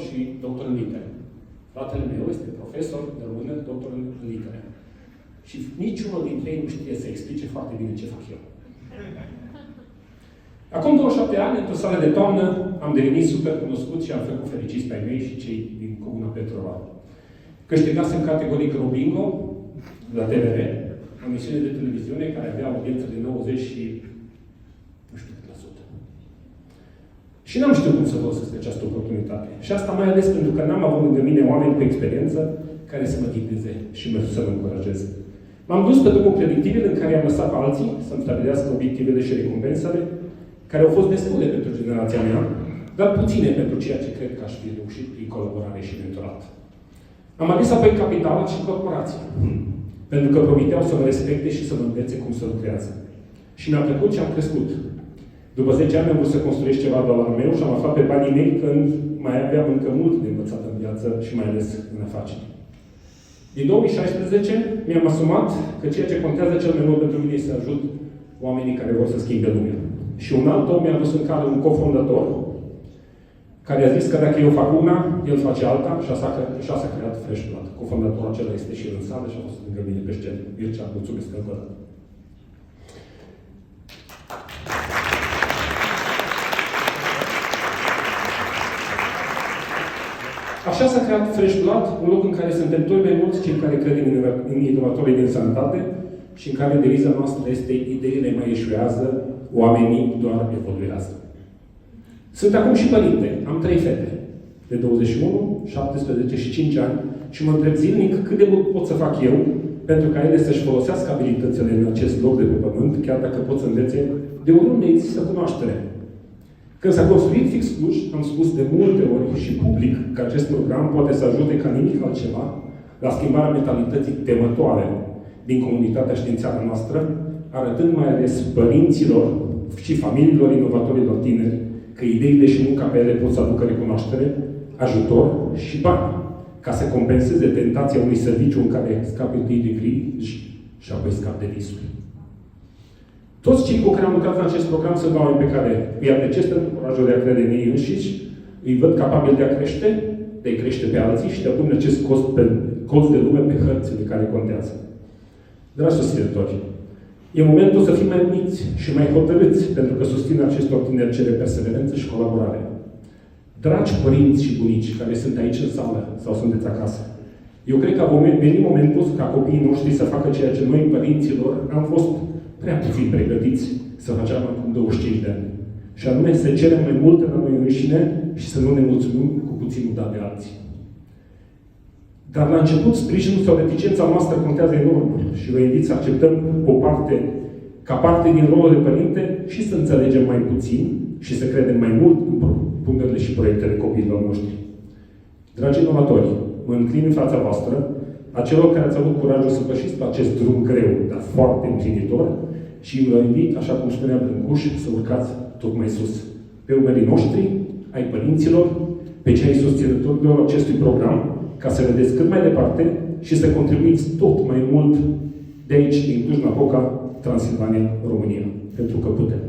și doctor în litere. Fratele meu este profesor de română, doctor în litere. Și niciunul dintre ei nu știe să explice foarte bine ce fac eu. Acum 27 ani, într-o sală de toamnă, am devenit super cunoscut și am făcut fericiți pe ai mei și cei din Comuna Petrova. Câștigasem categoric Robingo la TVR, o emisiune de televiziune care avea audiență de 90 și nu știu cât la sută. Și n-am știut cum să folosesc această oportunitate. Și asta mai ales pentru că n-am avut lângă mine oameni cu experiență care să mă ghideze și să mă încurajeze. M-am dus pe drumul predictibil în care am lăsat pe alții să-mi stabilească obiectivele și recompensele, care au fost destule pentru generația mea, dar puține pentru ceea ce cred că aș fi reușit prin colaborare și mentorat. Am ales apoi capital și corporații, pentru că promiteau să mă respecte și să mă învețe cum să lucrează. Și mi-a plăcut și am crescut. După 10 ani am vrut să construiesc ceva de la meu și am aflat pe banii mei când mai aveam încă mult de învățat în viață și mai ales în afaceri. Din 2016 mi-am asumat că ceea ce contează cel mai mult pentru mine este să ajut oamenii care vor să schimbe lumea. Și un alt om mi-a dus în cale un cofondator care a zis că dacă eu fac una, el face alta și așa s-a creat Fresh Blood. Cofondatorul acela este și el în sală și a fost lângă mine pe scenă. Mircea, mulțumesc încă o dată. Așa s-a creat Fresh Blood, un loc în care suntem tot mai mulți cei care cred în inovatorii din sănătate și în care deviza noastră este ideile mai eșuează, oamenii doar evoluează. Sunt acum și părinte. Am 3 fete de 21, 17 și 5 ani și mă întreb zilnic cât de mult pot să fac eu pentru ca ele să-și folosească abilitățile în acest loc de pe pământ, chiar dacă pot să învețe de oriunde există cunoaștere. Când s-a construit Fix Cluj, am spus de multe ori și public că acest program poate să ajute ca nimic altceva la schimbarea mentalității temătoare din comunitatea științiară noastră, arătând mai ales părinților și familiilor inovatorilor tineri că ideile și munca pe ele pot să aducă recunoaștere, ajutor și bani, ca să compenseze tentația unui serviciu în care scapi întâi de griji și apoi scapi de riscuri. Toți cei cu care am lucrat în acest program sunt oameni pe care îi apreciez pentru curajul de a crede în ei înșiși, îi văd capabili de a crește, de a crește pe alții și de a pune acest colț de lume pe hărțile care contează. Dragi susținători, e momentul să fim mai uniți și mai hotărâți, pentru că susținerea acestor tineri cere perseverență și colaborare. Dragi părinți și bunici care sunt aici în sală sau sunteți acasă, eu cred că a venit momentul ca copiii noștri să facă ceea ce noi, părinților, am fost prea puțin pregătiți să facem acum 25 de ani. Și anume să cerem mai multe la noi înșine și să nu ne mulțumim cu puținul dat de alții. Dar la început, sprijinul sau reticența noastră contează enorm și vă invit să acceptăm o parte, ca parte din rolul de părinte și să înțelegem mai puțin și să credem mai mult în propunerile și proiectele copiilor noștri. Dragi inovatori, mă înclin în fața voastră, a celor care ați avut curajul să pășiți pe acest drum greu, dar foarte împlinitor, și vă invit, așa cum spunea Brâncuș, să urcați tot mai sus. Pe umerii noștri, ai părinților, pe cei susținătorilor acestui program, ca să vedeți cât mai departe și să contribuiți tot mai mult de aici, din Cluj-Napoca, Transilvania, România. Pentru că putem.